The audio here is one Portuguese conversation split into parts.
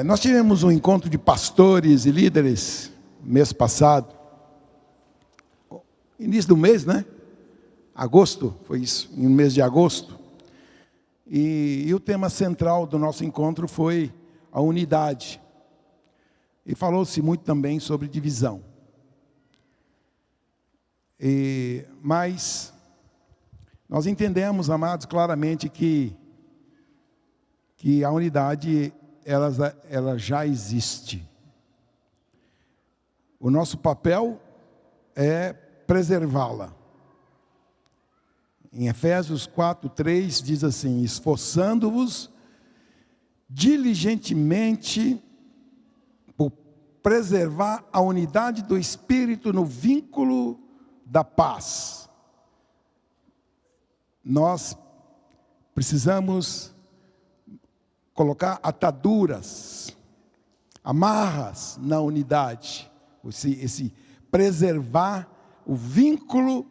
Nós tivemos um encontro de pastores e líderes mês passado, início do mês, né? Agosto, foi isso, no mês de agosto. E o tema central do nosso encontro foi a unidade. E falou-se muito também sobre divisão. Mas nós entendemos, amados, claramente que a unidade ela já existe. O nosso papel é preservá-la. Em Efésios 4:3 diz assim: esforçando-vos diligentemente por preservar a unidade do Espírito no vínculo da paz. Nós precisamos colocar ataduras, amarras na unidade, esse preservar o vínculo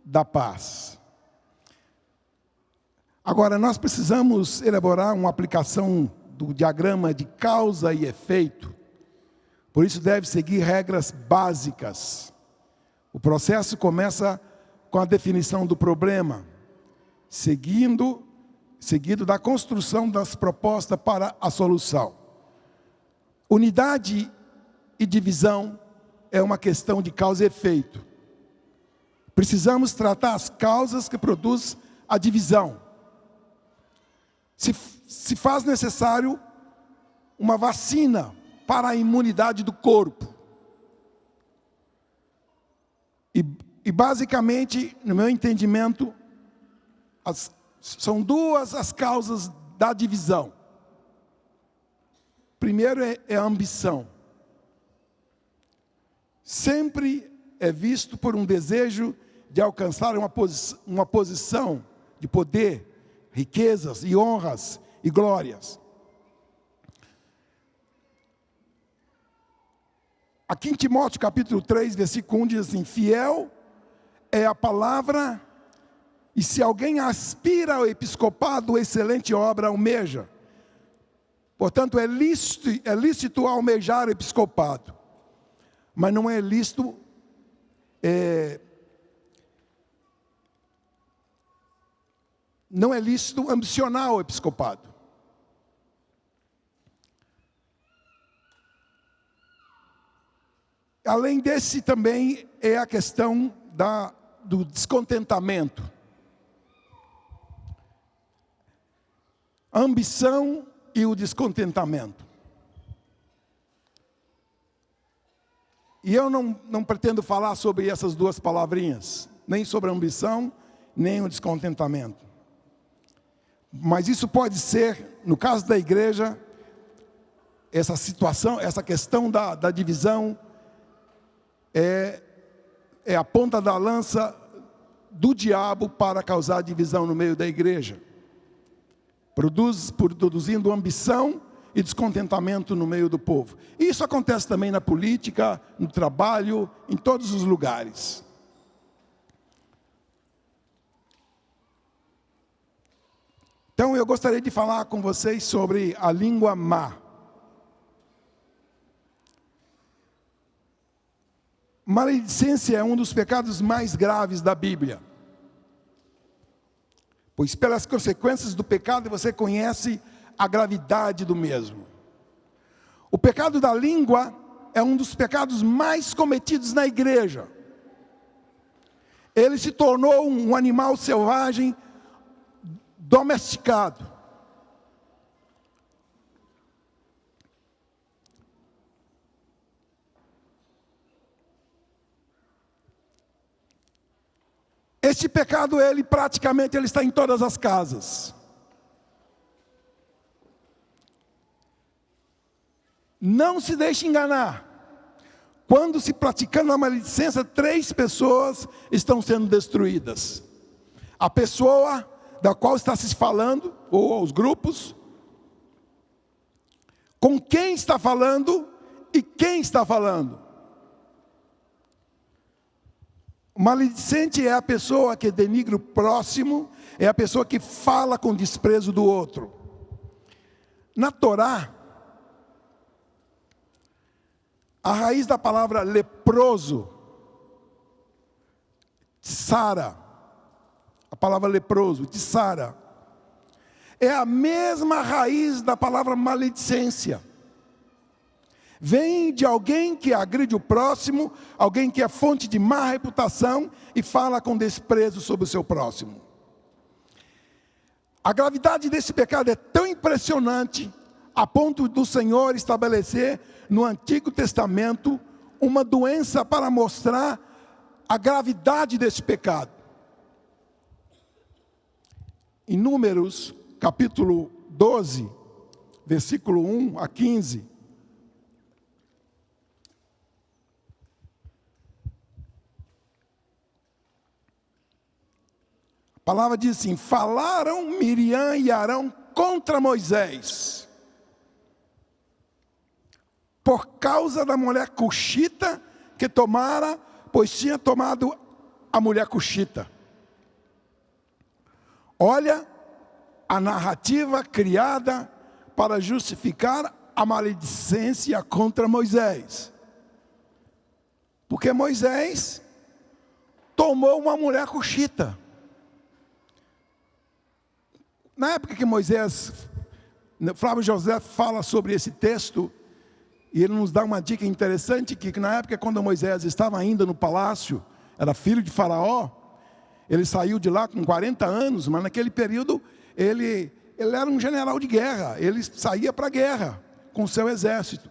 da paz. Agora, nós precisamos elaborar uma aplicação do diagrama de causa e efeito. Por isso deve seguir regras básicas. O processo começa com a definição do problema, seguido da construção das propostas para a solução. Unidade e divisão é uma questão de causa e efeito. Precisamos tratar as causas que produzem a divisão. Se faz necessário uma vacina para a imunidade do corpo. E basicamente, no meu entendimento, são duas as causas da divisão. Primeiro é a ambição. Sempre é visto por um desejo de alcançar uma posição de poder, riquezas e honras e glórias. Aqui em Timóteo capítulo 3, versículo 1 diz assim: fiel é a palavra, e se alguém aspira ao episcopado, excelente obra almeja. Portanto, é lícito almejar o episcopado, mas não é lícito ambicionar o episcopado. Além desse também é a questão do descontentamento. A ambição e o descontentamento. E eu não pretendo falar sobre essas duas palavrinhas, nem sobre a ambição, nem o descontentamento. Mas isso pode ser, no caso da igreja, essa situação, essa questão da divisão, é a ponta da lança do diabo para causar divisão no meio da igreja. Produzindo ambição e descontentamento no meio do povo. E isso acontece também na política, no trabalho, em todos os lugares. Então eu gostaria de falar com vocês sobre a língua má. Maledicência é um dos pecados mais graves da Bíblia. Pois pelas consequências do pecado você conhece a gravidade do mesmo. O pecado da língua é um dos pecados mais cometidos na igreja. Ele se tornou um animal selvagem domesticado. Este pecado, praticamente está em todas as casas. Não se deixe enganar. Quando se praticando a maledicência, 3 pessoas estão sendo destruídas. A pessoa da qual está se falando, ou os grupos, com quem está falando e quem está falando. O maledicente é a pessoa que denigra o próximo, é a pessoa que fala com desprezo do outro. Na Torá, A raiz da palavra leproso, tsara, a palavra leproso, tsara, é a mesma raiz da palavra maledicência. Vem de alguém que agride o próximo, alguém que é fonte de má reputação e fala com desprezo sobre o seu próximo. A gravidade desse pecado é tão impressionante, a ponto do Senhor estabelecer no Antigo Testamento uma doença para mostrar a gravidade desse pecado. Em Números, capítulo 12, versículo 1 a 15. A palavra diz assim: falaram Miriam e Arão contra Moisés, por causa da mulher cuxita que tomara, pois tinha tomado a mulher cuxita. Olha a narrativa criada para justificar a maledicência contra Moisés. Porque Moisés tomou uma mulher cuxita. Na época que Moisés, Flávio José fala sobre esse texto, e ele nos dá uma dica interessante, que na época quando Moisés estava ainda no palácio, era filho de Faraó, ele saiu de lá com 40 anos, mas naquele período ele era um general de guerra, ele saía para a guerra com o seu exército.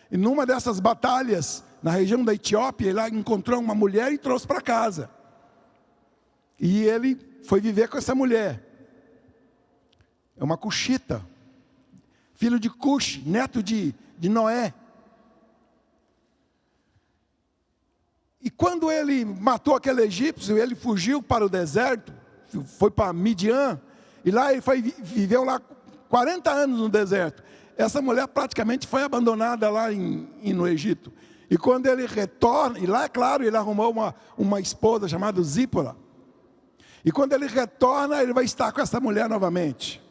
E numa dessas batalhas, na região da Etiópia, ele lá encontrou uma mulher e trouxe para casa. E ele foi viver com essa mulher. É uma cuxita, filho de Cuxi, neto de Noé. E quando ele matou aquele egípcio, ele fugiu para o deserto, foi para Midian, e lá ele viveu lá 40 anos no deserto. Essa mulher praticamente foi abandonada lá no Egito. E quando ele retorna, e lá é claro, ele arrumou uma esposa chamada Zípora. E quando ele retorna, ele vai estar com essa mulher novamente.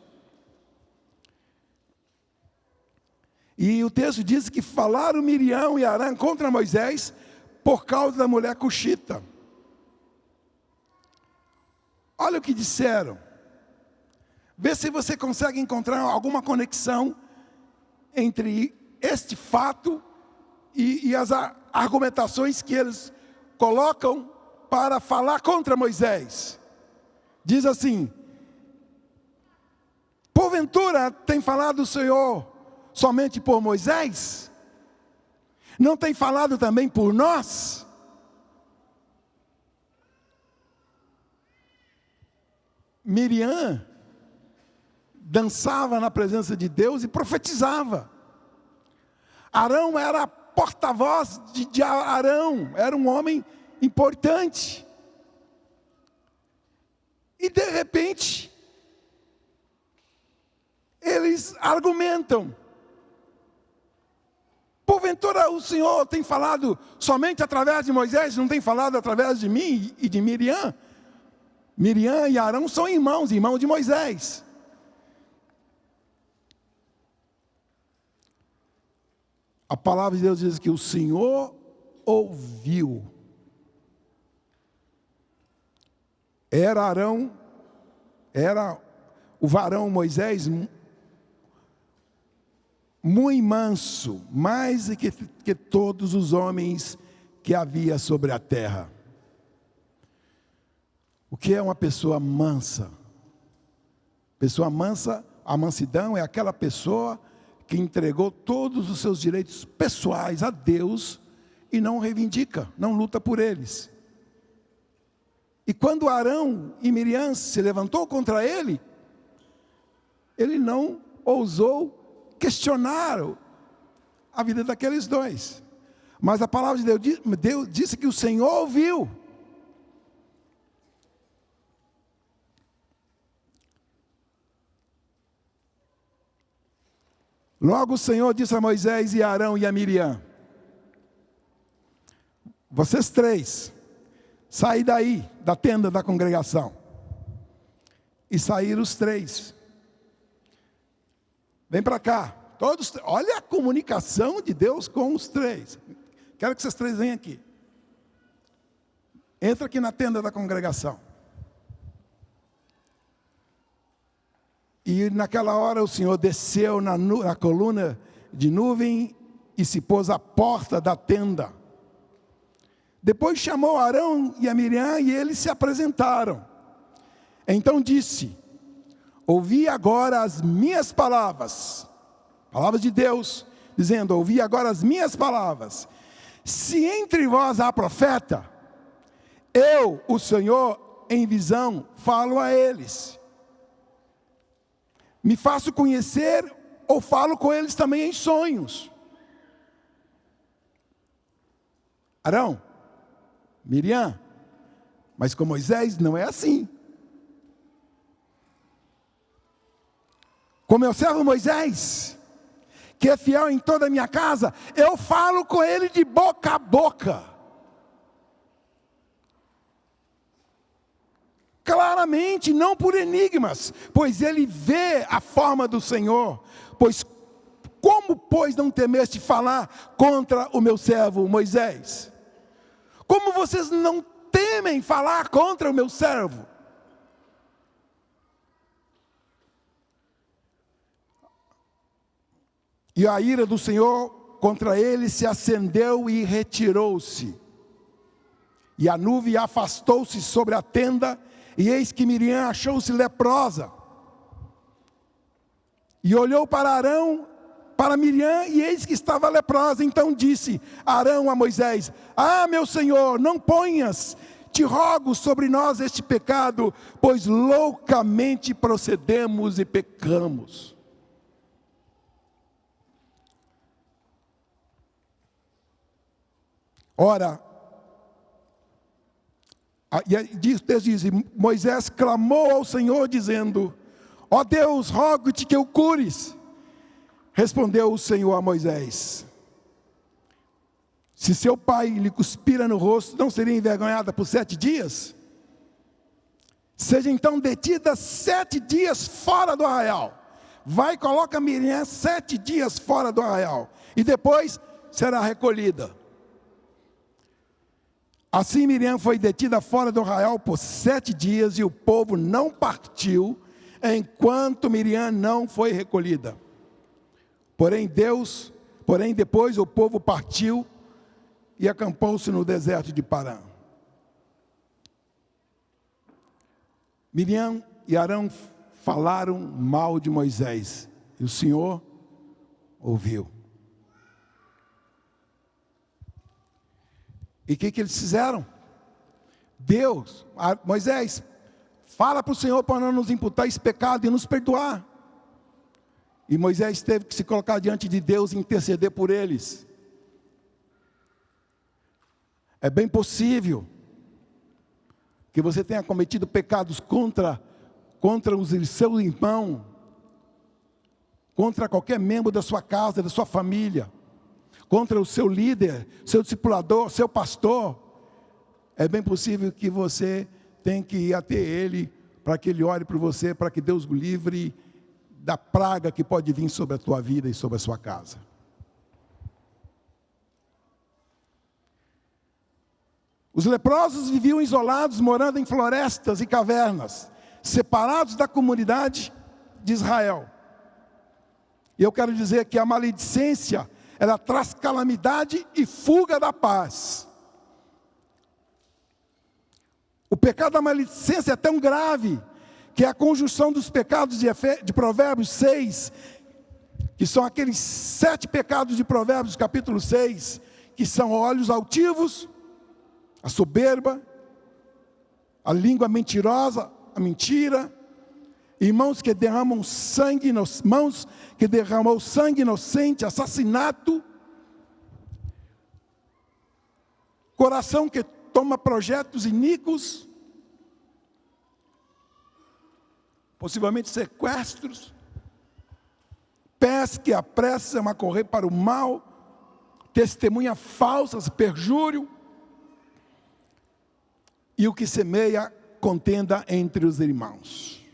E o texto diz que falaram Miriam e Arão contra Moisés por causa da mulher cuxita. Olha o que disseram. Vê se você consegue encontrar alguma conexão entre este fato e as argumentações que eles colocam para falar contra Moisés. Diz assim: porventura tem falado o Senhor somente por Moisés? Não tem falado também por nós? Miriam dançava na presença de Deus e profetizava. Arão era porta-voz de Arão, era um homem importante. E de repente, eles argumentam: porventura o Senhor tem falado somente através de Moisés, não tem falado através de mim e de Miriam? Miriam e Arão são irmãos de Moisés. A palavra de Deus diz que o Senhor ouviu. Era Arão, era o varão Moisés muito manso, mais que todos os homens que havia sobre a terra. O que é uma pessoa mansa? Pessoa mansa, a mansidão é aquela pessoa que entregou todos os seus direitos pessoais a Deus e não reivindica, não luta por eles. E quando Arão e Miriam se levantou contra ele, ele não ousou questionar a vida daqueles dois. Mas a palavra de Deus disse que o Senhor ouviu. Logo o Senhor disse a Moisés e a Arão e a Miriam: vocês três, saí daí, da tenda da congregação. E saíram os três. Vem para cá. Todos, olha a comunicação de Deus com os três. Quero que vocês três venham aqui. Entra aqui na tenda da congregação. E naquela hora o Senhor desceu na coluna de nuvem e se pôs à porta da tenda. Depois chamou Arão e a Miriam e eles se apresentaram. Então disse: ouvi agora as minhas palavras, palavras de Deus, dizendo: ouvi agora as minhas palavras. Se entre vós há profeta, eu, o Senhor, em visão, falo a eles. Me faço conhecer ou falo com eles também em sonhos. Arão, Miriam, mas com Moisés não é assim. Com meu servo Moisés, que é fiel em toda a minha casa, eu falo com ele de boca a boca. Claramente, não por enigmas, pois ele vê a forma do Senhor. Como não temeste falar contra o meu servo Moisés? Como vocês não temem falar contra o meu servo? E a ira do Senhor contra ele se acendeu e retirou-se. E a nuvem afastou-se sobre a tenda, e eis que Miriam achou-se leprosa. E olhou para Arão, para Miriam, e eis que estava leprosa. Então disse Arão a Moisés: ah, meu senhor, não ponhas, te rogo, sobre nós este pecado, pois loucamente procedemos e pecamos. Ora, Deus diz: Moisés clamou ao Senhor dizendo: ó Deus, rogo-te que eu cures. Respondeu o Senhor a Moisés: se seu pai lhe cuspira no rosto, não seria envergonhada por 7 dias? Seja então detida 7 dias fora do arraial. Vai e coloca Miriam 7 dias fora do arraial, e depois será recolhida. Assim Miriam foi detida fora do arraial por 7 dias, e o povo não partiu, enquanto Miriam não foi recolhida. Porém depois o povo partiu e acampou-se no deserto de Parã. Miriam e Arão falaram mal de Moisés, e o Senhor ouviu. E o que eles fizeram? Moisés, fala para o Senhor para não nos imputar esse pecado e nos perdoar. E Moisés teve que se colocar diante de Deus e interceder por eles. É bem possível que você tenha cometido pecados contra os seus irmãos, contra qualquer membro da sua casa, da sua família, contra o seu líder, seu discipulador, seu pastor. É bem possível que você tenha que ir até ele, para que ele ore por você, para que Deus o livre da praga que pode vir sobre a tua vida e sobre a sua casa. Os leprosos viviam isolados, morando em florestas e cavernas, separados da comunidade de Israel. E eu quero dizer que a maledicência, ela traz calamidade e fuga da paz. O pecado da maledicência é tão grave, que é a conjunção dos pecados de Provérbios 6, que são aqueles 7 pecados de Provérbios, capítulo 6, que são olhos altivos, a soberba, a língua mentirosa, a mentira, e mãos que derramam sangue, mãos que derramam sangue inocente, assassinato, coração que toma projetos iníquos, possivelmente sequestros, pés que apressam a correr para o mal, testemunha falsas, perjúrio, e o que semeia contenda entre os irmãos.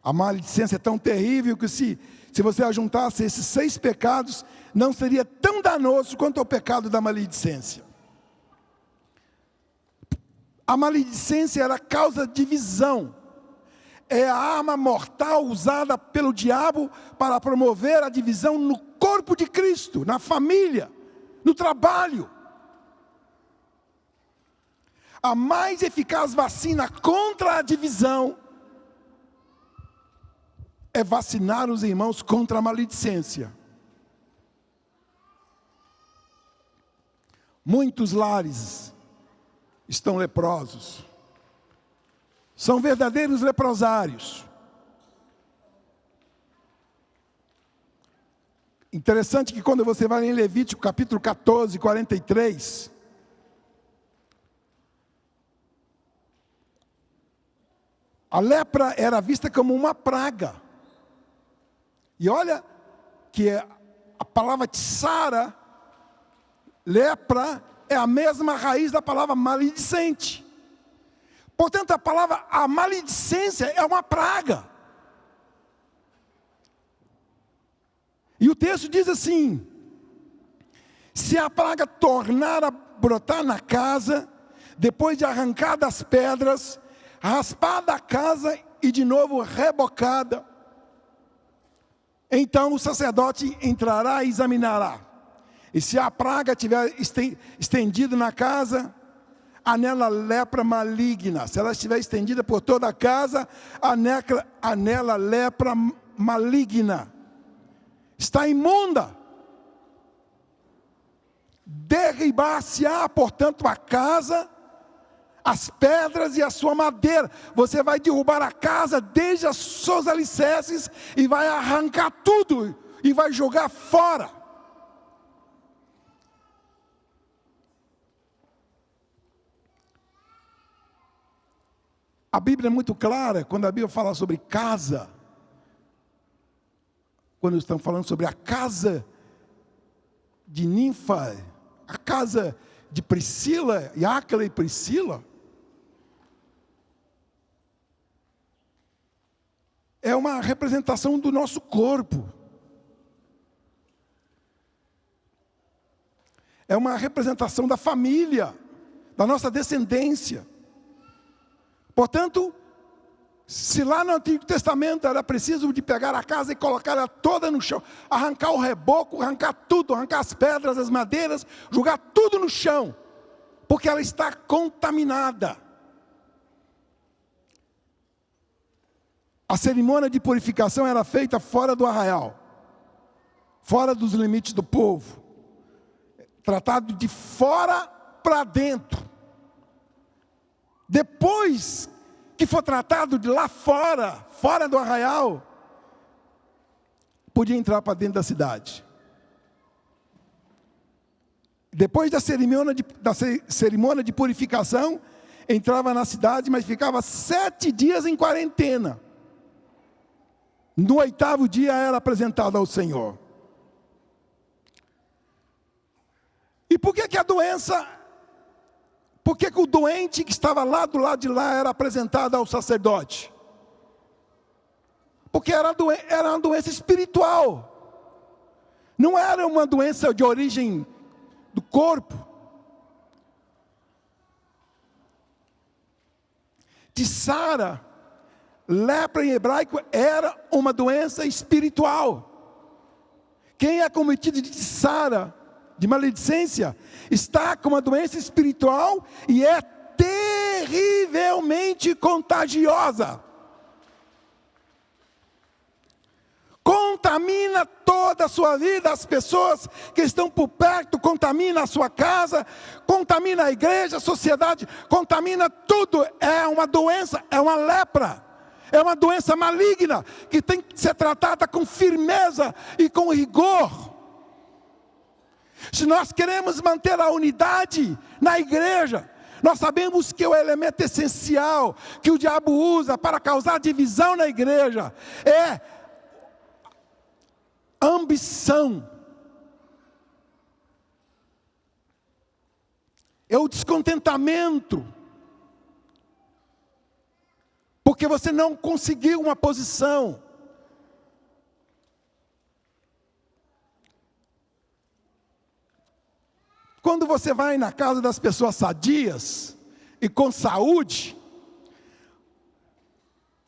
A maledicência é tão terrível que se você ajuntasse esses 6 pecados, não seria tão danoso quanto o pecado da maledicência. A maledicência era causa de divisão. É a arma mortal usada pelo diabo para promover a divisão no corpo de Cristo, na família, no trabalho. A mais eficaz vacina contra a divisão é vacinar os irmãos contra a maledicência. Muitos lares estão leprosos. São verdadeiros leprosários. Interessante que quando você vai em Levítico capítulo 14, 43, a lepra era vista como uma praga. E olha que a palavra tsara, lepra, é a mesma raiz da palavra maledicente. Portanto, a maledicência é uma praga. E o texto diz assim: se a praga tornar a brotar na casa, depois de arrancada as pedras, raspada a casa e de novo rebocada, então o sacerdote entrará e examinará. E se a praga tiver estendido na casa, há nela lepra maligna. Se ela estiver estendida por toda a casa, há nela lepra maligna. Está imunda. Derribar-se-á, portanto, a casa, as pedras e a sua madeira. Você vai derrubar a casa desde os seus alicerces e vai arrancar tudo e vai jogar fora. A Bíblia é muito clara quando a Bíblia fala sobre casa. Quando estão falando sobre a casa de Ninfa, a casa de Priscila, e Áquila e Priscila, é uma representação do nosso corpo. É uma representação da família, da nossa descendência. Portanto, se lá no Antigo Testamento era preciso de pegar a casa e colocar ela toda no chão, arrancar o reboco, arrancar tudo, arrancar as pedras, as madeiras, jogar tudo no chão, porque ela está contaminada. A cerimônia de purificação era feita fora do arraial, fora dos limites do povo, tratado de fora para dentro. Depois que for tratado de lá fora, fora do arraial, podia entrar para dentro da cidade. Depois da cerimônia de purificação, entrava na cidade, mas ficava 7 dias em quarentena. No 8º dia era apresentado ao Senhor. E por que a doença... Por que o doente que estava lá do lado de lá era apresentado ao sacerdote? Porque era uma doença espiritual. Não era uma doença de origem do corpo. Tsara, lepra em hebraico, era uma doença espiritual. Quem é cometido de tsara, de maledicência, está com uma doença espiritual e é terrivelmente contagiosa. Contamina toda a sua vida, as pessoas que estão por perto, contamina a sua casa, contamina a igreja, a sociedade, contamina tudo. É uma doença, é uma lepra, é uma doença maligna que tem que ser tratada com firmeza e com rigor. Se nós queremos manter a unidade na igreja, nós sabemos que o elemento essencial que o diabo usa para causar divisão na igreja é ambição, é o descontentamento, porque você não conseguiu uma posição. Quando você vai na casa das pessoas sadias e com saúde,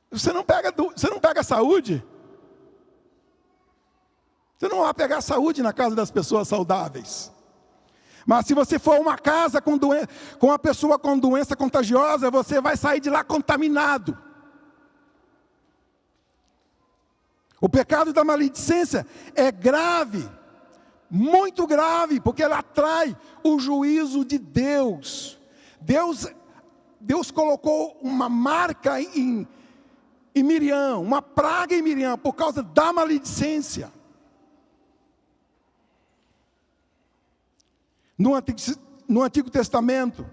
você não pega saúde. Você não vai pegar saúde na casa das pessoas saudáveis. Mas se você for a uma casa com uma pessoa com doença contagiosa, você vai sair de lá contaminado. O pecado da maledicência é grave, muito grave, porque ela atrai o juízo de Deus. Deus colocou uma marca em Miriam, uma praga em Miriam, por causa da maledicência. No Antigo Testamento,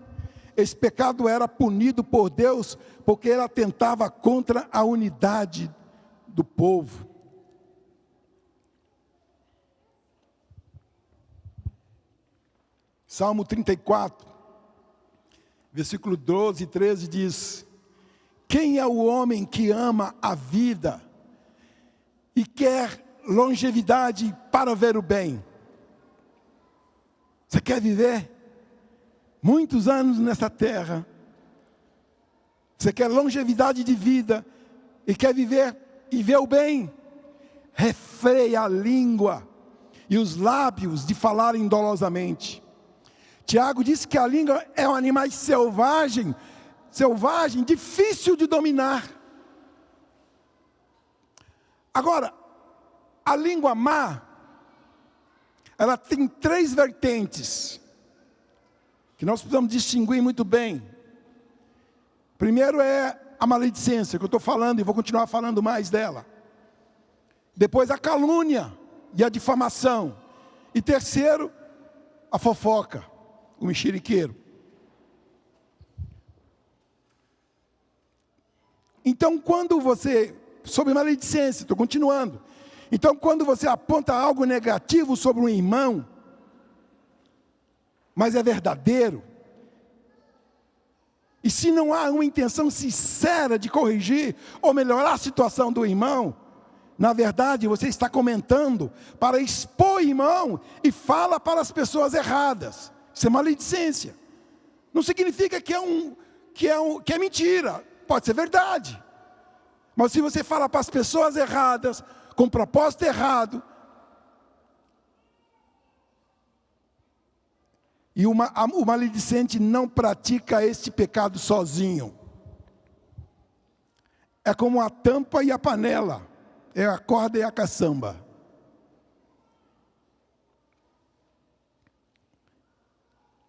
esse pecado era punido por Deus, porque ele atentava contra a unidade do povo. Salmo 34, versículo 12 e 13 diz: quem é o homem que ama a vida e quer longevidade para ver o bem? Você quer viver muitos anos nessa terra? Você quer longevidade de vida e quer viver e ver o bem? Refreia a língua e os lábios de falarem dolosamente. Tiago disse que a língua é um animal selvagem, difícil de dominar. Agora, a língua má, ela tem 3 vertentes, que nós precisamos distinguir muito bem. Primeiro é a maledicência, que eu estou falando e vou continuar falando mais dela. Depois a calúnia e a difamação. E terceiro, a fofoca, o mexeriqueiro. Então, sobre maledicência, estou continuando. Então, quando você aponta algo negativo sobre um irmão, mas é verdadeiro, e se não há uma intenção sincera de corrigir ou melhorar a situação do irmão, na verdade, você está comentando para expor o irmão e fala para as pessoas erradas. Isso é maledicência. Não significa que é mentira. Pode ser verdade. Mas se você fala para as pessoas erradas, com propósito errado, e o maledicente não pratica este pecado sozinho. É como a tampa e a panela, é a corda e a caçamba.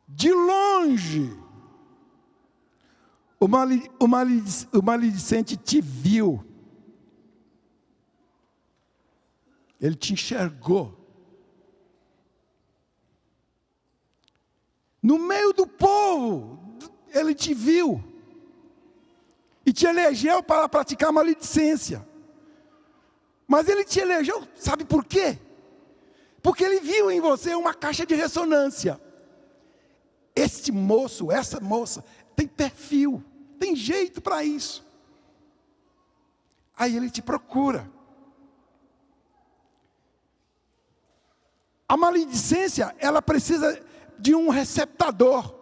De longe, o maledicente te viu. Ele te enxergou. No meio do povo, ele te viu. E te elegeu para praticar maledicência. Mas ele te elegeu, sabe por quê? Porque ele viu em você uma caixa de ressonância. Este moço, essa moça, tem perfil, tem jeito para isso. Aí ele te procura. A maledicência, ela precisa de um receptador.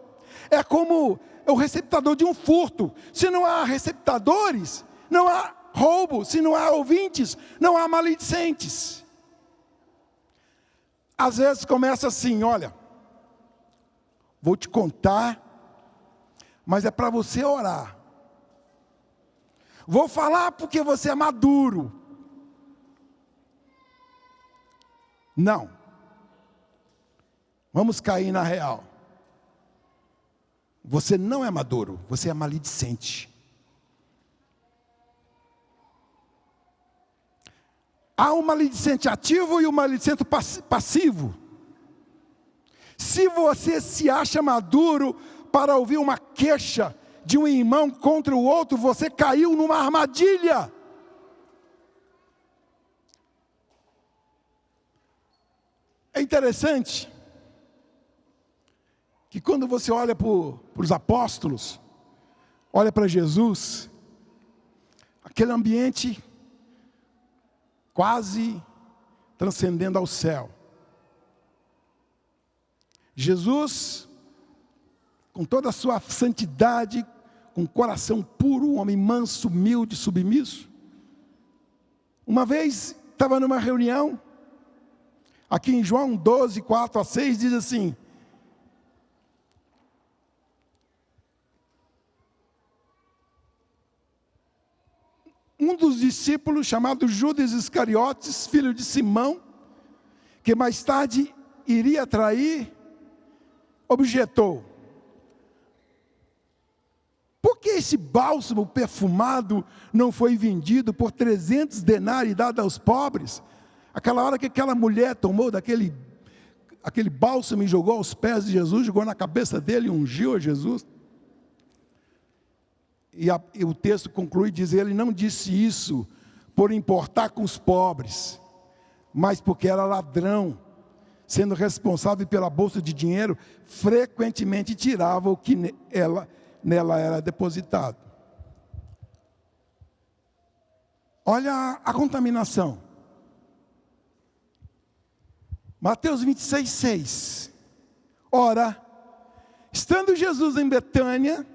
É como o receptador de um furto. Se não há receptadores, não há roubo. Se não há ouvintes, não há maledicentes. Às vezes começa assim, olha, vou te contar, mas é para você orar. Vou falar porque você é maduro. Não. Vamos cair na real. Você não é maduro, você é maledicente. Há um maledicente ativo e um maledicente passivo. Se você se acha maduro para ouvir uma queixa de um irmão contra o outro, você caiu numa armadilha. É interessante que quando você olha para os apóstolos, olha para Jesus, aquele ambiente quase transcendendo ao céu. Jesus, com toda a sua santidade, com um coração puro, um homem manso, humilde, submisso. Uma vez estava numa reunião, aqui em João 12, 4 a 6, diz assim: um dos discípulos, chamado Judas Iscariotes, filho de Simão, que mais tarde iria trair, objetou: por que esse bálsamo perfumado não foi vendido por 300 denários e dado aos pobres? Aquela hora que aquela mulher tomou aquele bálsamo e jogou aos pés de Jesus, jogou na cabeça dele e ungiu a Jesus. E o texto conclui, diz: ele não disse isso por importar com os pobres, mas porque era ladrão, sendo responsável pela bolsa de dinheiro, frequentemente tirava o que nela era depositado. Olha a contaminação. Mateus 26, 6. Ora, estando Jesus em Betânia,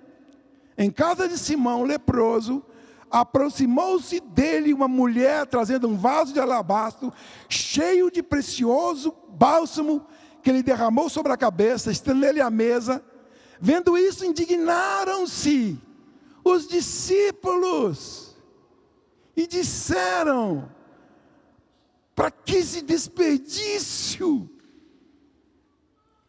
em casa de Simão, leproso, aproximou-se dele uma mulher trazendo um vaso de alabastro cheio de precioso bálsamo que ele derramou sobre a cabeça, estendendo-lhe a mesa. Vendo isso, indignaram-se os discípulos e disseram: para que esse desperdício?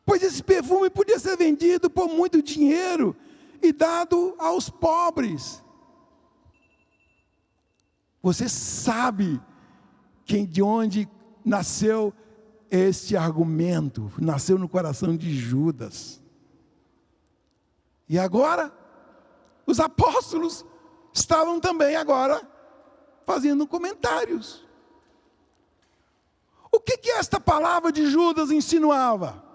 Pois esse perfume podia ser vendido por muito dinheiro e dado aos pobres. Você sabe de onde nasceu este argumento? Nasceu no coração de Judas. E agora, os apóstolos estavam também agora fazendo comentários. O que esta palavra de Judas insinuava?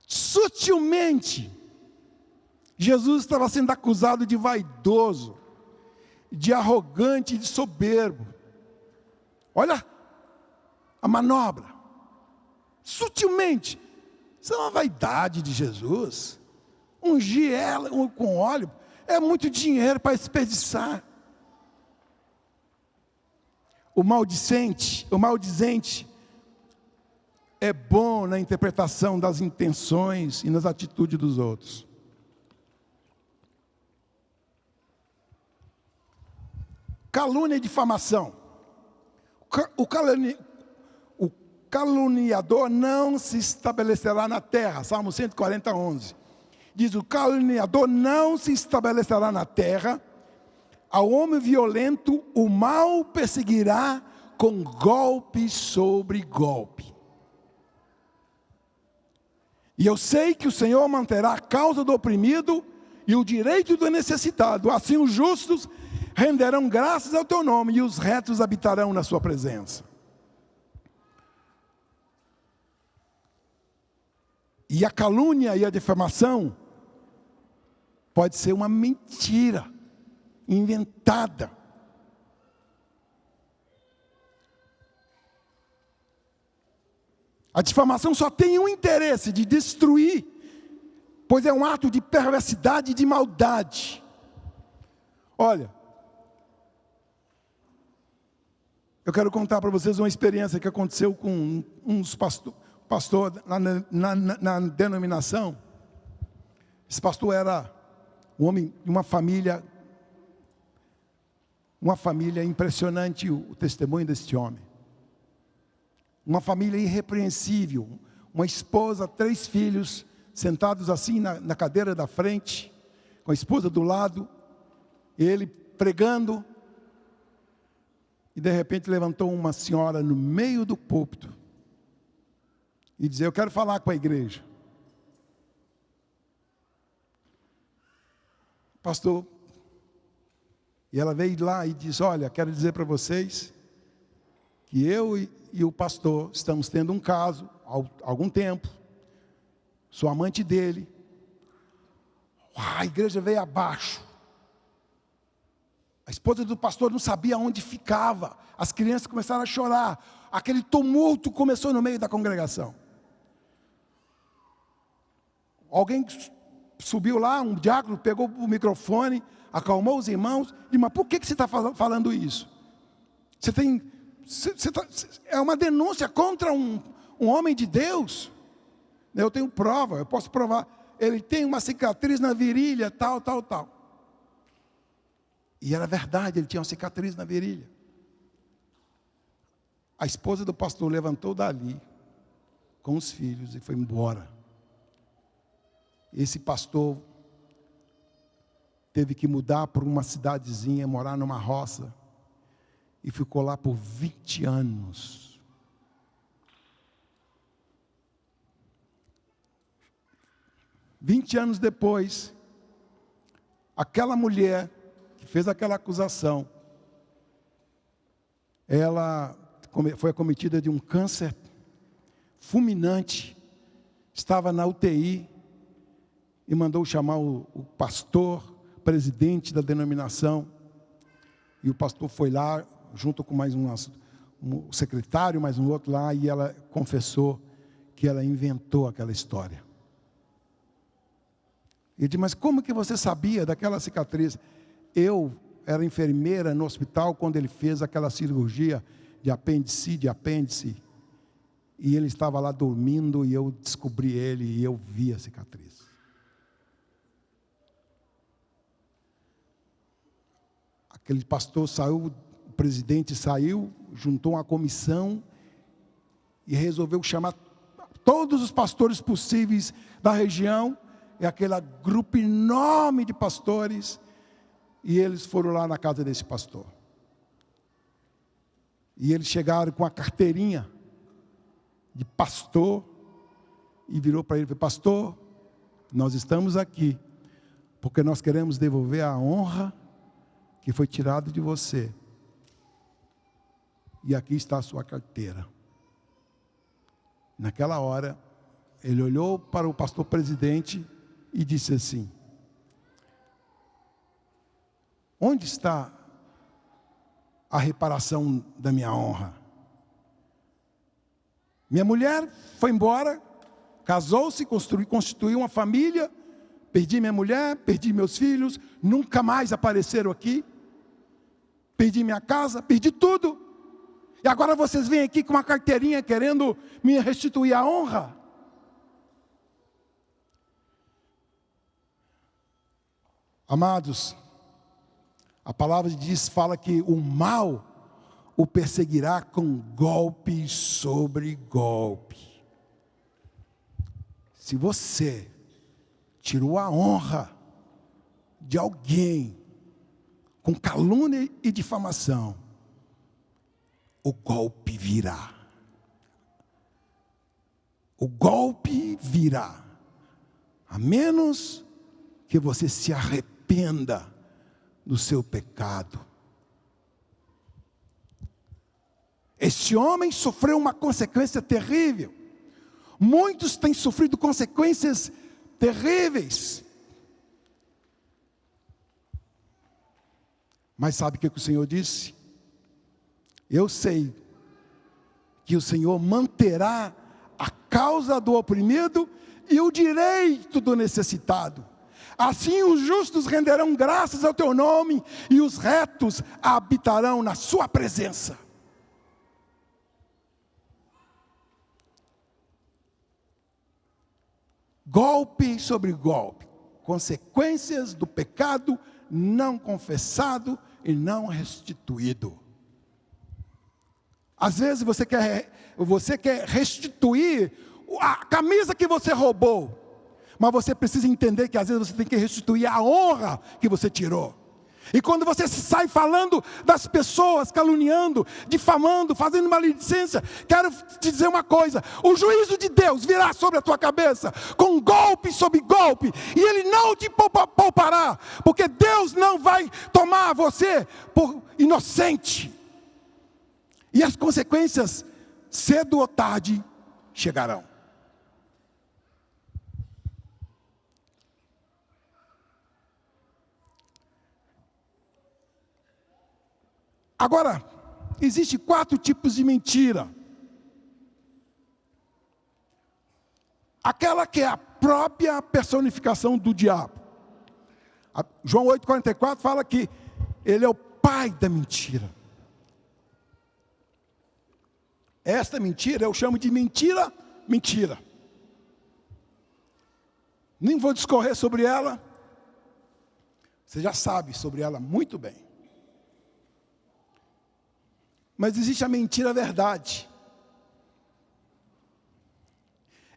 Sutilmente, Jesus estava sendo acusado de vaidoso, de arrogante e de soberbo. Olha a manobra. Sutilmente. Isso é uma vaidade de Jesus. Ungir ela com óleo é muito dinheiro para desperdiçar. O maldizente é bom na interpretação das intenções e nas atitudes dos outros. Calúnia e difamação. O caluniador não se estabelecerá na terra. Salmo 140, 11. Diz: o caluniador não se estabelecerá na terra. Ao homem violento o mal perseguirá com golpe sobre golpe. E eu sei que o Senhor manterá a causa do oprimido e o direito do necessitado. Assim os justos renderão graças ao teu nome e os retos habitarão na sua presença. E a calúnia e a difamação pode ser uma mentira inventada. A difamação só tem um interesse: de destruir, pois é um ato de perversidade e de maldade. Olha, eu quero contar para vocês uma experiência que aconteceu com uns pastor na denominação. Esse pastor era um homem de uma família impressionante, o testemunho deste homem. Uma família irrepreensível, uma esposa, 3 filhos, sentados assim na cadeira da frente, com a esposa do lado, ele pregando, e de repente levantou uma senhora no meio do púlpito, e dizia: eu quero falar com a igreja. Pastor, e ela veio lá e disse: olha, quero dizer para vocês que eu e o pastor estamos tendo um caso há algum tempo. Sou amante dele, A igreja veio abaixo. A esposa do pastor não sabia onde ficava. As crianças começaram a chorar. Aquele tumulto começou no meio da congregação. Alguém subiu lá, um diácono, pegou o microfone, acalmou os irmãos, e disse: mas por que você está falando isso? É uma denúncia contra um homem de Deus. Eu tenho prova, eu posso provar. Ele tem uma cicatriz na virilha, tal. E era verdade, ele tinha uma cicatriz na virilha. A esposa do pastor levantou dali, com os filhos, e foi embora. Esse pastor teve que mudar para uma cidadezinha, morar numa roça, e ficou lá por 20 anos. Vinte anos depois, aquela mulher que fez aquela acusação, ela foi acometida de um câncer fulminante, estava na UTI, e mandou chamar o pastor, presidente da denominação, e o pastor foi lá, junto com mais um secretário, mais um outro lá, e ela confessou que ela inventou aquela história. Ele disse: mas como que você sabia daquela cicatriz? Eu era enfermeira no hospital quando ele fez aquela cirurgia de apêndice, e ele estava lá dormindo, e eu descobri ele, e eu vi a cicatriz. Aquele pastor saiu, o presidente saiu, juntou uma comissão e resolveu chamar todos os pastores possíveis da região, e aquele grupo enorme de pastores, e eles foram lá na casa desse pastor. E eles chegaram com a carteirinha de pastor, e virou para ele e falou: pastor, nós estamos aqui porque nós queremos devolver a honra que foi tirado de você, e aqui está a sua carteira. Naquela hora, ele olhou para o pastor presidente e disse assim: onde está a reparação da minha honra? Minha mulher foi embora, casou-se, constituiu uma família, perdi minha mulher, perdi meus filhos, nunca mais apareceram aqui. Perdi minha casa, perdi tudo. E agora vocês vêm aqui com uma carteirinha querendo me restituir a honra. Amados, a palavra de Deus fala que o mal o perseguirá com golpe sobre golpe. Se você tirou a honra de alguém com calúnia e difamação, o golpe virá. O golpe virá. A menos que você se arrependa do seu pecado. Este homem sofreu uma consequência terrível. Muitos têm sofrido consequências terríveis. Mas sabe o que o Senhor disse? Eu sei que o Senhor manterá a causa do oprimido e o direito do necessitado. Assim os justos renderão graças ao teu nome, e os retos habitarão na sua presença. Golpe sobre golpe, consequências do pecado não confessado e não restituído. Às vezes você quer restituir a camisa que você roubou, mas você precisa entender que às vezes você tem que restituir a honra que você tirou. E quando você sai falando das pessoas, caluniando, difamando, fazendo maledicência, quero te dizer uma coisa: o juízo de Deus virá sobre a tua cabeça, com golpe sobre golpe, e Ele não te poupará, porque Deus não vai tomar você por inocente. E as consequências, cedo ou tarde, chegarão. Agora, existem 4 tipos de mentira. Aquela que é a própria personificação do diabo. João 8,44 fala que ele é o pai da mentira. Esta mentira eu chamo de mentira. Nem vou discorrer sobre ela. Você já sabe sobre ela muito bem. Mas existe a mentira verdade.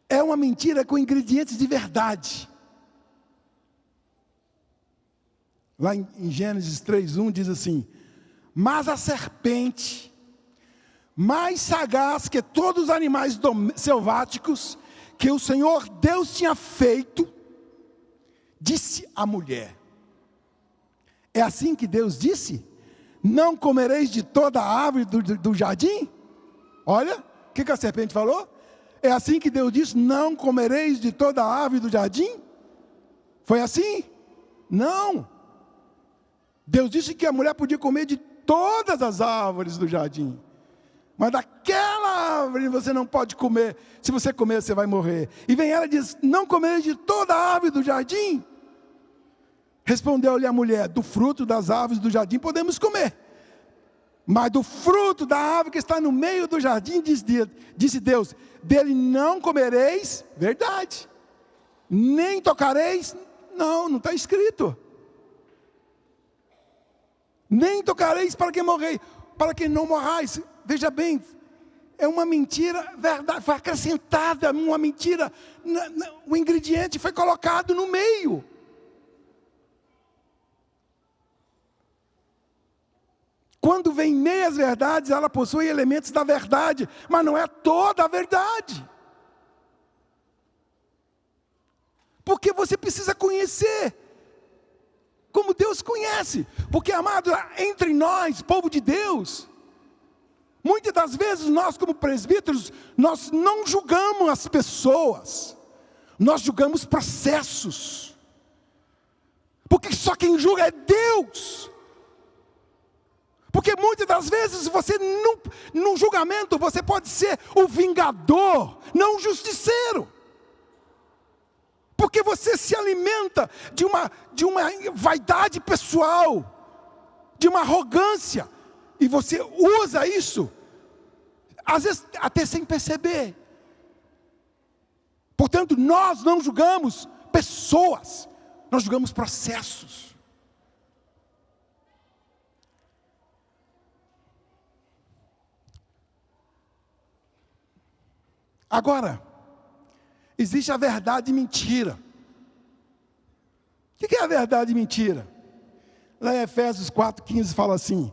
É uma mentira com ingredientes de verdade. Lá em Gênesis 3:1 diz assim: mas a serpente, mais sagaz que todos os animais selváticos que o Senhor Deus tinha feito, disse à mulher. É assim que Deus disse: não comereis de toda a árvore do jardim? Olha, o que a serpente falou? É assim que Deus disse: não comereis de toda a árvore do jardim? Foi assim? Não. Deus disse que a mulher podia comer de todas as árvores do jardim. Mas daquela árvore você não pode comer. Se você comer, você vai morrer. E vem ela e diz: não comereis de toda a árvore do jardim? Respondeu-lhe a mulher: do fruto das árvores do jardim podemos comer. Mas do fruto da árvore que está no meio do jardim, disse Deus, dele não comereis, verdade. Nem tocareis, não está escrito. Nem tocareis para que não morrais. Veja bem, é uma mentira, verdade, foi acrescentada uma mentira, o ingrediente foi colocado no meio. Quando vem meias verdades, ela possui elementos da verdade, mas não é toda a verdade. Porque você precisa conhecer, como Deus conhece. Porque, amado, entre nós, povo de Deus, muitas das vezes nós como presbíteros, nós não julgamos as pessoas, nós julgamos processos. Porque só quem julga é Deus. Porque muitas das vezes você, no julgamento, você pode ser o vingador, não o justiceiro. Porque você se alimenta de uma vaidade pessoal, de uma arrogância, e você usa isso, às vezes até sem perceber. Portanto, nós não julgamos pessoas, nós julgamos processos. Agora, existe a verdade e mentira. O que é a verdade e mentira? Lá em Efésios 4,15 fala assim: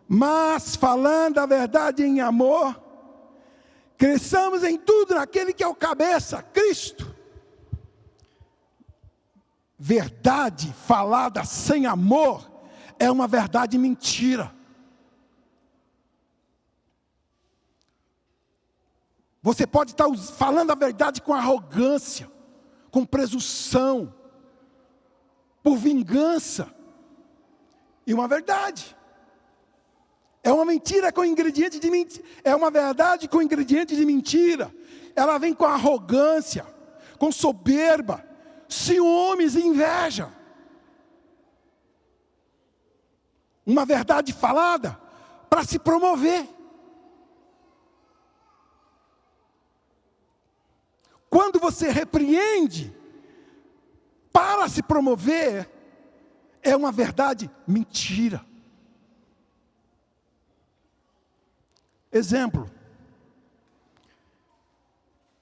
mas falando a verdade em amor, cresçamos em tudo naquele que é o cabeça, Cristo. Verdade falada sem amor é uma verdade mentira. Você pode estar falando a verdade com arrogância, com presunção, por vingança. E uma verdade. É uma mentira com ingrediente de mentira. É uma verdade com ingrediente de mentira. Ela vem com arrogância, com soberba, ciúmes e inveja. Uma verdade falada para se promover. Quando você repreende para se promover, é uma verdade mentira. Exemplo.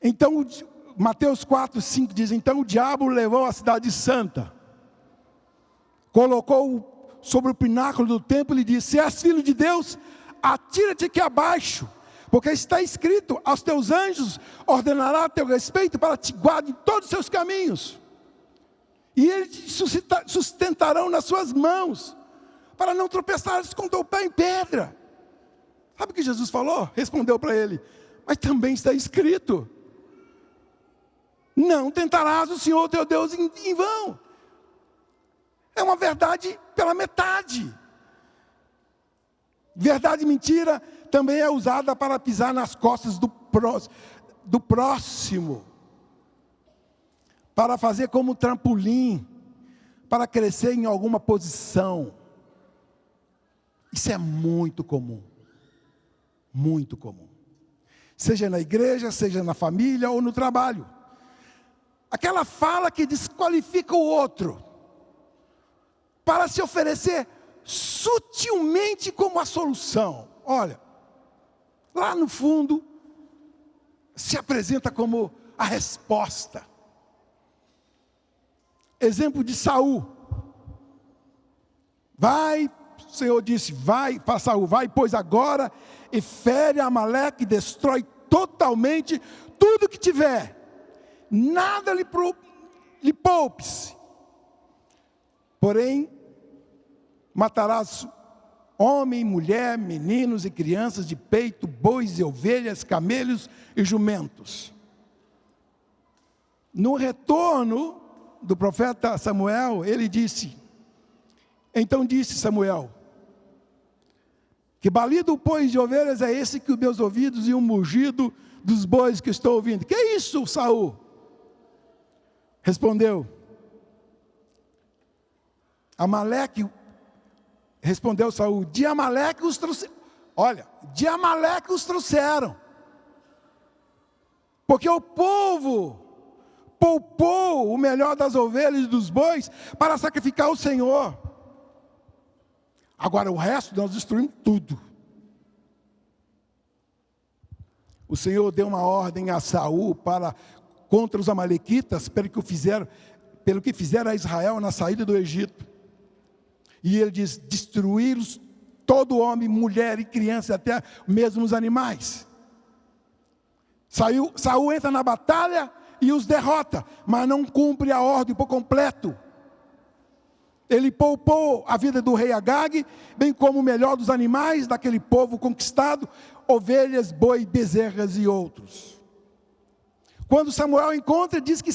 Então, Mateus 4:5 diz: então o diabo levou a cidade santa, colocou-o sobre o pináculo do templo e disse: se és filho de Deus, atira-te aqui abaixo. Porque está escrito: aos teus anjos ordenará a teu respeito para te guardar em todos os seus caminhos. E eles te sustentarão nas suas mãos, para não tropeçares com teu pé em pedra. Sabe o que Jesus falou? Respondeu para ele: mas também está escrito: não tentarás o Senhor teu Deus em vão. É uma verdade pela metade. Verdade e mentira também é usada para pisar nas costas do próximo, para fazer como trampolim, para crescer em alguma posição. Isso é muito comum. Muito comum. Seja na igreja, seja na família ou no trabalho. Aquela fala que desqualifica o outro, para se oferecer sutilmente como a solução. Olha, lá no fundo, se apresenta como a resposta. Exemplo de Saul. O Senhor disse, vai para Saul, vai, pois agora, e fere Amaleque, destrói totalmente tudo que tiver. Nada lhe poupes. Porém, matarás homem, mulher, meninos e crianças de peito, bois e ovelhas, camelos e jumentos. No retorno do profeta Samuel, ele disse, então disse Samuel, que balido pois de ovelhas é esse que os meus ouvidos e o mugido dos bois que estou ouvindo? Que é isso, Saul? Respondeu, Amaleque, respondeu Saul, de Amaleque os trouxeram. Olha, de Amaleque os trouxeram. Porque o povo poupou o melhor das ovelhas e dos bois para sacrificar ao Senhor. Agora o resto nós destruímos tudo. O Senhor deu uma ordem a Saul contra os amalequitas, pelo que fizeram a Israel na saída do Egito. E ele diz, destruí-los todo homem, mulher e criança, até mesmo os animais. Saul entra na batalha e os derrota, mas não cumpre a ordem por completo. Ele poupou a vida do rei Agag, bem como o melhor dos animais daquele povo conquistado, ovelhas, boi, bezerras e outros. Quando Samuel encontra, diz que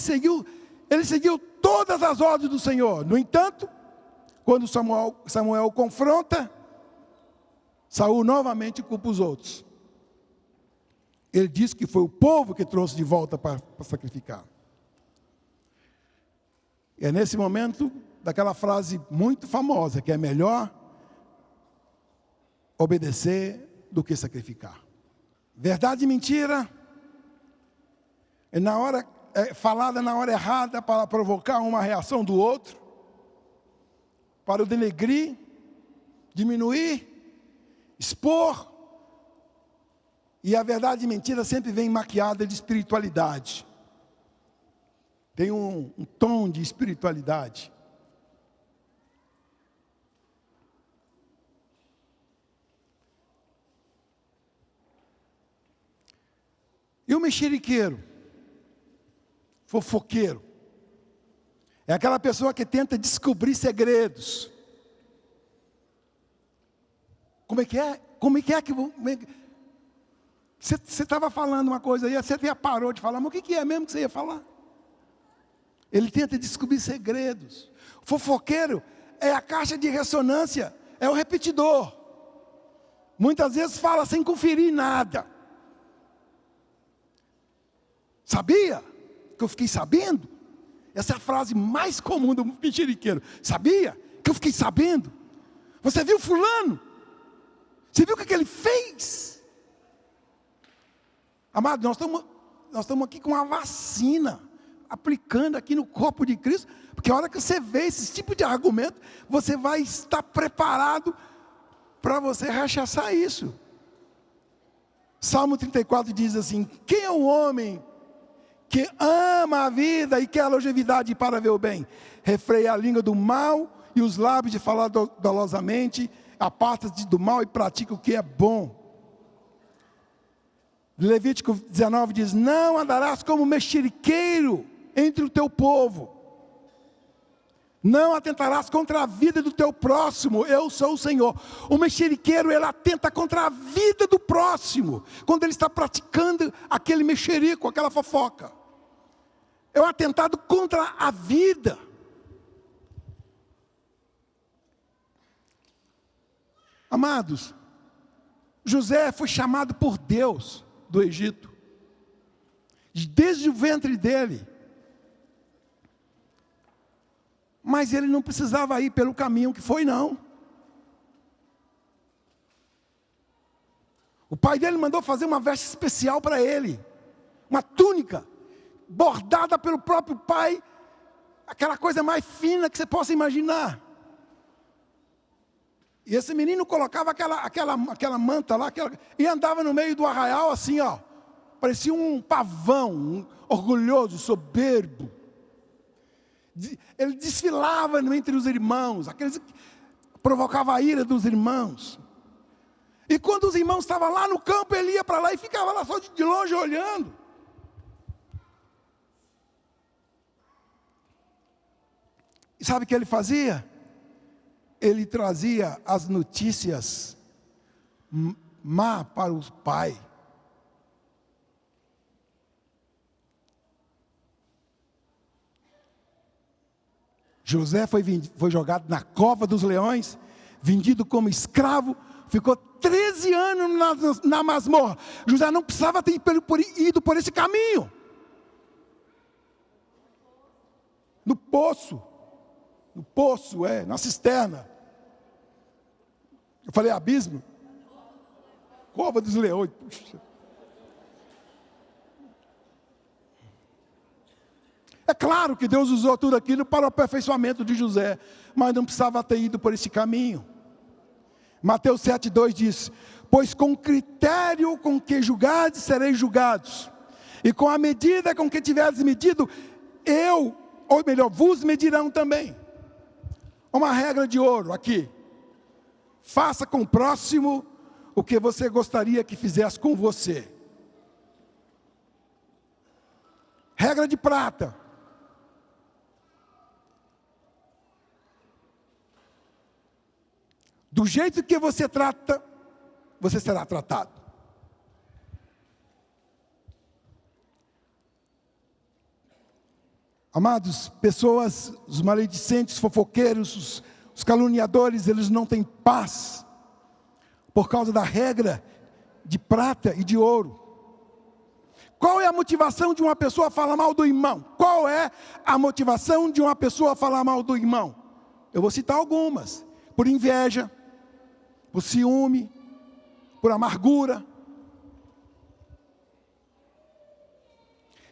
ele seguiu todas as ordens do Senhor. No entanto, quando Samuel confronta, Saul novamente culpa os outros. Ele diz que foi o povo que trouxe de volta para sacrificar. E é nesse momento daquela frase muito famosa, que é melhor obedecer do que sacrificar. Verdade e mentira é falada na hora errada para provocar uma reação do outro, para o denegrir, diminuir, expor. E a verdade e mentira sempre vem maquiada de espiritualidade. Tem um tom de espiritualidade. E o mexeriqueiro, fofoqueiro, é aquela pessoa que tenta descobrir segredos. Como é que é? Você estava falando uma coisa aí, você já parou de falar, mas o que é mesmo que você ia falar? Ele tenta descobrir segredos. Fofoqueiro é a caixa de ressonância, é o repetidor. Muitas vezes fala sem conferir nada. Sabia? Que eu fiquei sabendo? Essa é a frase mais comum do mexeriqueiro. Sabia? Que eu fiquei sabendo? Você viu fulano? Você viu o que ele fez? Amado, nós estamos aqui com uma vacina, aplicando aqui no corpo de Cristo, porque a hora que você vê esse tipo de argumento, você vai estar preparado para você rechaçar isso. Salmo 34 diz assim, quem é o homem que ama a vida e quer a longevidade para ver o bem? Refreia a língua do mal e os lábios de falar dolosamente, aparta-te do mal e pratica o que é bom. Levítico 19 diz, não andarás como mexeriqueiro entre o teu povo. Não atentarás contra a vida do teu próximo, eu sou o Senhor. O mexeriqueiro, ele atenta contra a vida do próximo, quando ele está praticando aquele mexerico, aquela fofoca. É um atentado contra a vida. Amados, José foi chamado por Deus do Egito, desde o ventre dele. Mas ele não precisava ir pelo caminho que foi, não. O pai dele mandou fazer uma veste especial para ele, uma túnica, bordada pelo próprio pai, aquela coisa mais fina que você possa imaginar. E esse menino colocava aquela manta lá, e andava no meio do arraial assim, ó, parecia um pavão, orgulhoso, soberbo. Ele desfilava entre os irmãos, provocava a ira dos irmãos. E quando os irmãos estavam lá no campo, ele ia para lá e ficava lá só de longe olhando. E sabe o que ele fazia? Ele trazia as notícias má para o pai. José foi jogado na cova dos leões, vendido como escravo, ficou 13 anos na masmorra. José não precisava ter ido por esse caminho. No poço, na cisterna. Eu falei abismo? Cova dos leões. Puxa. É claro que Deus usou tudo aquilo para o aperfeiçoamento de José, mas não precisava ter ido por esse caminho. Mateus 7,2 diz: pois com o critério com que julgardes, sereis julgados, e com a medida com que tiveres medido, vos medirão também. Uma regra de ouro aqui: faça com o próximo o que você gostaria que fizesse com você. Regra de prata: do jeito que você trata, você será tratado. Amados, pessoas, os maledicentes, fofoqueiros, os caluniadores, eles não têm paz por causa da regra de prata e de ouro. Qual é a motivação de uma pessoa falar mal do irmão? Qual é a motivação de uma pessoa falar mal do irmão? Eu vou citar algumas: por inveja, por ciúme, por amargura.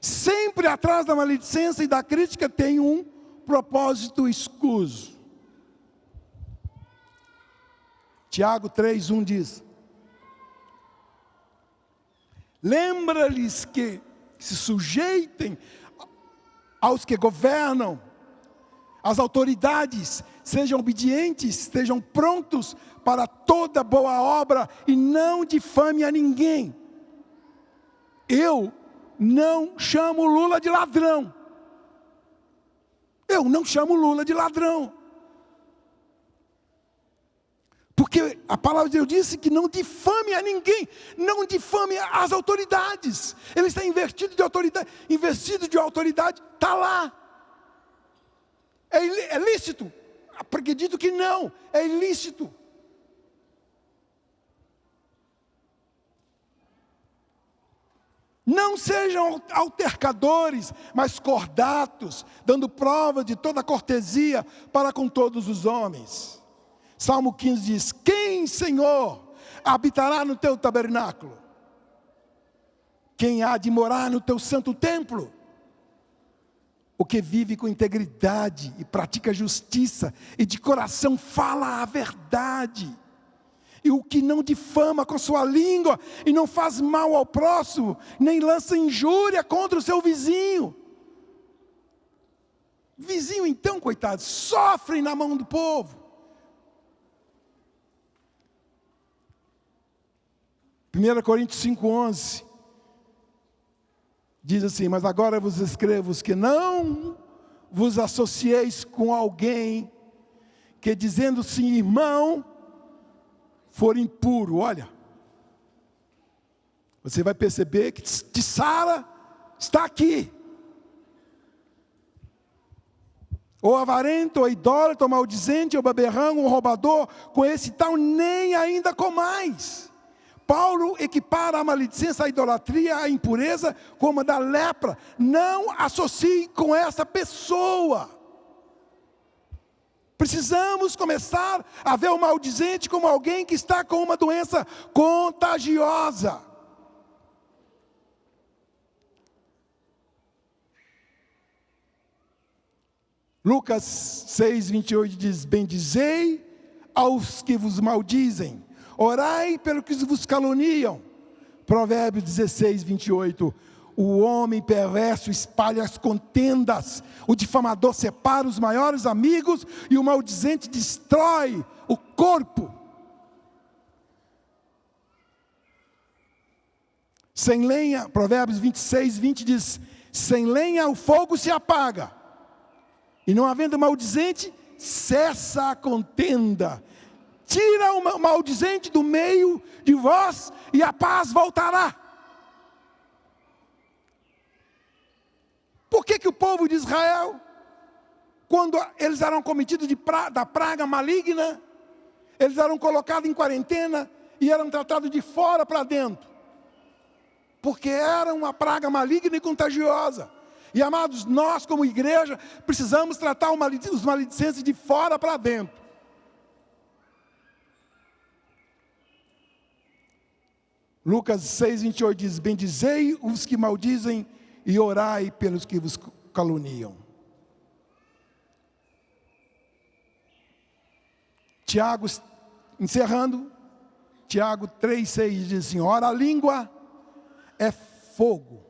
Sempre atrás da maledicência e da crítica tem um propósito escuso. Tiago 3:1 diz: lembra-lhes que se sujeitem aos que governam, às autoridades, sejam obedientes, estejam prontos para toda boa obra e não difame a ninguém. Eu não chamo Lula de ladrão. Eu não chamo Lula de ladrão. Porque a palavra de Deus disse que não difame a ninguém, não difame as autoridades. Ele está investido de autoridade, está lá. É lícito? Acredito que não, é ilícito. Não sejam altercadores, mas cordatos, dando prova de toda cortesia para com todos os homens. Salmo 15 diz: quem, Senhor, habitará no teu tabernáculo? Quem há de morar no teu santo templo? O que vive com integridade e pratica justiça, e de coração fala a verdade. E o que não difama com sua língua, e não faz mal ao próximo, nem lança injúria contra o seu vizinho. Vizinho então, coitado, sofre na mão do povo. 1 Coríntios 5:11 diz assim: mas agora vos escrevo que não vos associeis com alguém que, dizendo-se irmão, for impuro. Olha, você vai perceber que Sara está aqui. Ou avarento, ou idólatra, ou maldizente, ou beberrão, ou roubador, com esse tal nem ainda comais. Paulo equipara a maledicência, a idolatria, a impureza como a da lepra. Não associe com essa pessoa. Precisamos começar a ver o maldizente como alguém que está com uma doença contagiosa. Lucas 6, 28 diz: bendizei aos que vos maldizem, orai pelos que vos caluniam. Provérbios 16, 28. O homem perverso espalha as contendas, o difamador separa os maiores amigos e o maldizente destrói o corpo. Sem lenha, Provérbios 26, 20 diz: sem lenha o fogo se apaga, e não havendo maldizente, cessa a contenda. Tira o maldizente do meio de vós e a paz voltará. Por que o povo de Israel, quando eles eram cometidos da praga maligna, eles eram colocados em quarentena e eram tratados de fora para dentro? Porque era uma praga maligna e contagiosa. E amados, nós como igreja precisamos tratar os maledicentes de fora para dentro. Lucas 6, 28 diz: bendizei os que maldizem e orai pelos que vos caluniam. Tiago, encerrando, Tiago 3, 6 diz assim: ora, a língua é fogo,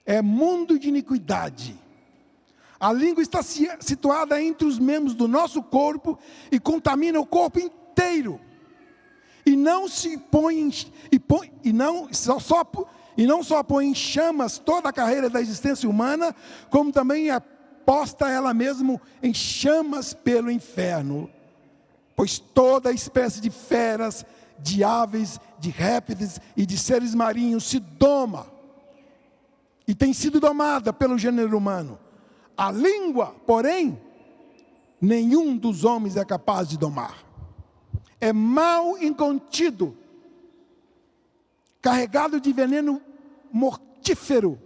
é mundo de iniquidade. A língua está situada entre os membros do nosso corpo e contamina o corpo inteiro. E não só põe em chamas toda a carreira da existência humana, como também é posta ela mesma em chamas pelo inferno. Pois toda espécie de feras, de aves, de répteis e de seres marinhos se doma, e tem sido domada pelo gênero humano. A língua, porém, nenhum dos homens é capaz de domar. É mal incontido, carregado de veneno mortífero.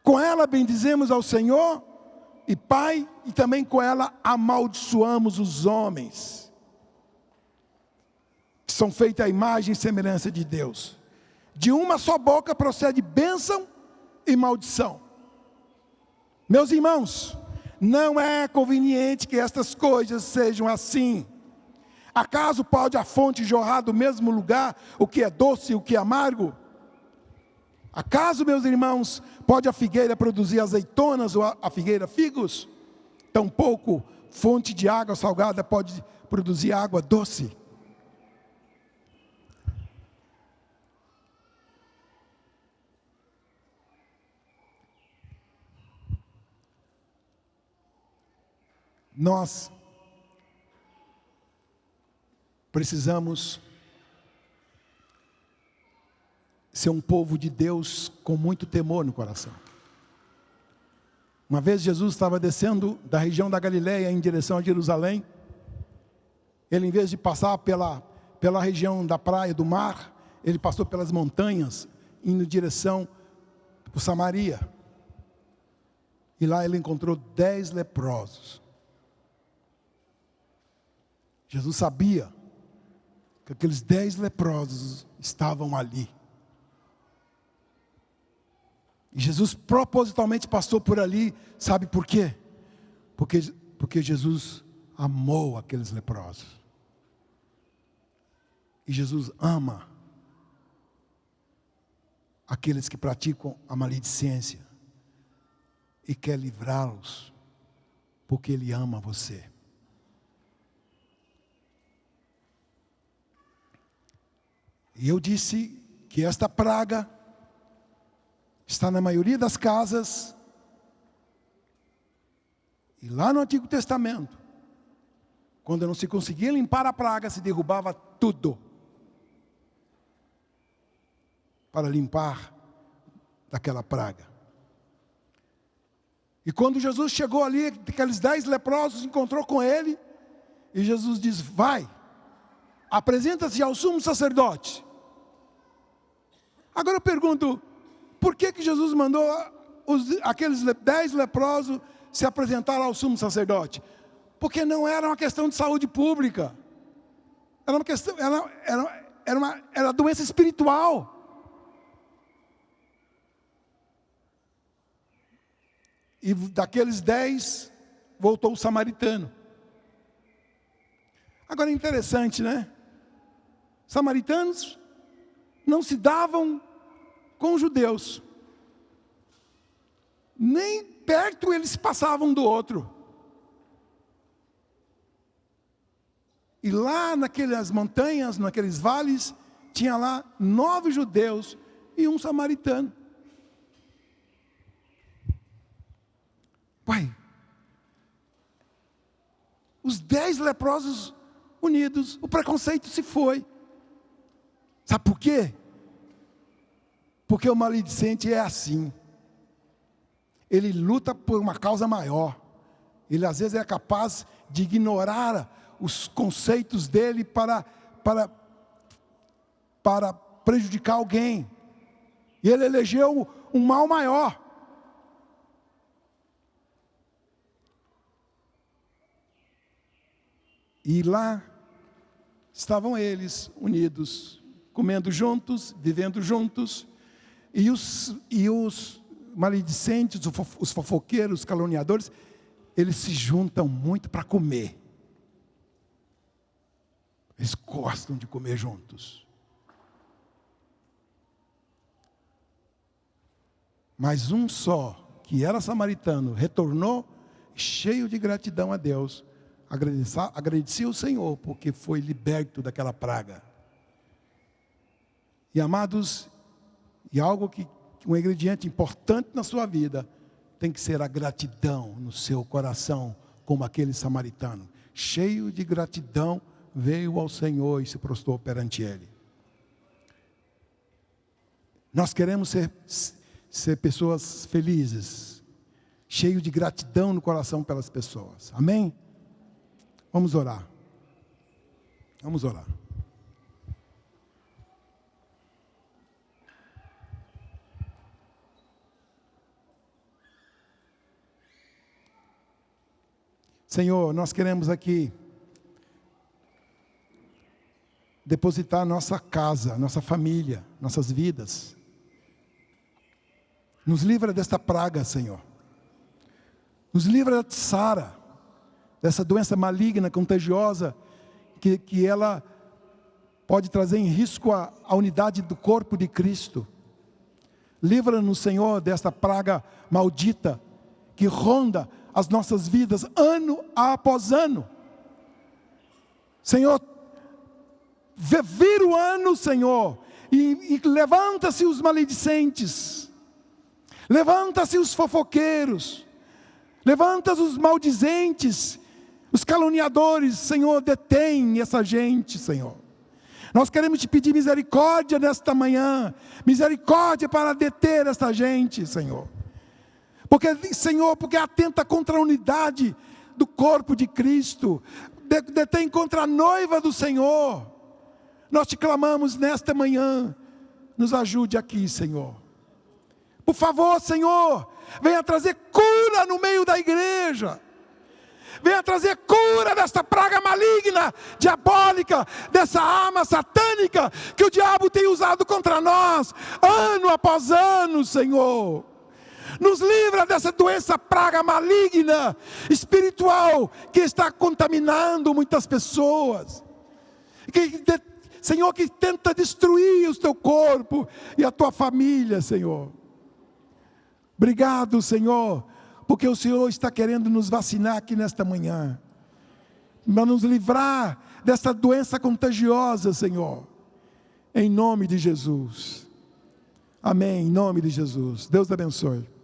Com ela bendizemos ao Senhor e Pai, e também com ela amaldiçoamos os homens, que são feitos à imagem e semelhança de Deus. De uma só boca procede bênção e maldição. Meus irmãos, não é conveniente que estas coisas sejam assim. Acaso pode a fonte jorrar do mesmo lugar o que é doce e o que é amargo? Acaso, meus irmãos, pode a figueira produzir azeitonas ou a figueira figos? Tampouco fonte de água salgada pode produzir água doce. Nós precisamos ser um povo de Deus com muito temor no coração. Uma vez Jesus estava descendo da região da Galileia em direção a Jerusalém. Ele, em vez de passar pela região da praia, do mar, ele passou pelas montanhas, indo em direção para Samaria. E lá ele encontrou 10 leprosos. Jesus sabia que aqueles 10 leprosos estavam ali. E Jesus propositalmente passou por ali, sabe por quê? Porque Jesus amou aqueles leprosos. E Jesus ama aqueles que praticam a maledicência e quer livrá-los, porque Ele ama você. E eu disse que esta praga está na maioria das casas. E lá no Antigo Testamento, quando não se conseguia limpar a praga, se derrubava tudo para limpar daquela praga. E quando Jesus chegou ali, aqueles 10 leprosos encontrou com ele, E Jesus diz: vai, apresenta-se ao sumo sacerdote. Agora eu pergunto, por que Jesus mandou aqueles 10 leprosos se apresentar ao sumo sacerdote? Porque não era uma questão de saúde pública. Era uma questão, era doença espiritual. E daqueles 10, voltou o samaritano. Agora é interessante, né? Samaritanos não se davam com os judeus. Nem perto eles passavam do outro. E lá naquelas montanhas, naqueles vales, tinha lá 9 judeus e um samaritano. Pai, os 10 leprosos unidos, o preconceito se foi. Sabe por quê? Porque o maledicente é assim. Ele luta por uma causa maior. Ele às vezes é capaz de ignorar os conceitos dele para prejudicar alguém. E ele elegeu um mal maior. E lá estavam eles unidos, comendo juntos, vivendo juntos, e os maledicentes, os fofoqueiros, os caluniadores, eles se juntam muito para comer. Eles gostam de comer juntos. Mas um só, que era samaritano, retornou cheio de gratidão a Deus, agradecia o Senhor, porque foi liberto daquela praga. E amados, e algo que um ingrediente importante na sua vida, tem que ser a gratidão no seu coração, como aquele samaritano. Cheio de gratidão, veio ao Senhor e se prostrou perante Ele. Nós queremos ser pessoas felizes, cheio de gratidão no coração pelas pessoas. Amém? Vamos orar. Vamos orar. Senhor, nós queremos aqui depositar nossa casa, nossa família, nossas vidas. Nos livra desta praga, Senhor. Nos livra de Sara, dessa doença maligna, contagiosa, que ela pode trazer em risco a unidade do corpo de Cristo. Livra-nos, Senhor, desta praga maldita, que ronda as nossas vidas, ano após ano. Senhor, vira o ano, Senhor, e levanta-se os maledicentes, levanta-se os fofoqueiros, levanta-se os maldizentes, os caluniadores. Senhor, detém essa gente, Senhor. Nós queremos te pedir misericórdia nesta manhã, misericórdia para deter essa gente, Senhor. Porque, Senhor, porque atenta contra a unidade do corpo de Cristo, detém contra a noiva do Senhor. Nós te clamamos nesta manhã, nos ajude aqui, Senhor. Por favor, Senhor, venha trazer cura no meio da igreja. Venha trazer cura desta praga maligna, diabólica, dessa arma satânica que o diabo tem usado contra nós, ano após ano, Senhor. Nos livra dessa doença, praga maligna, espiritual, que está contaminando muitas pessoas. Senhor, que tenta destruir o teu corpo e a tua família, Senhor. Obrigado, Senhor, porque o Senhor está querendo nos vacinar aqui nesta manhã, para nos livrar dessa doença contagiosa, Senhor, em nome de Jesus. Amém, em nome de Jesus. Deus abençoe.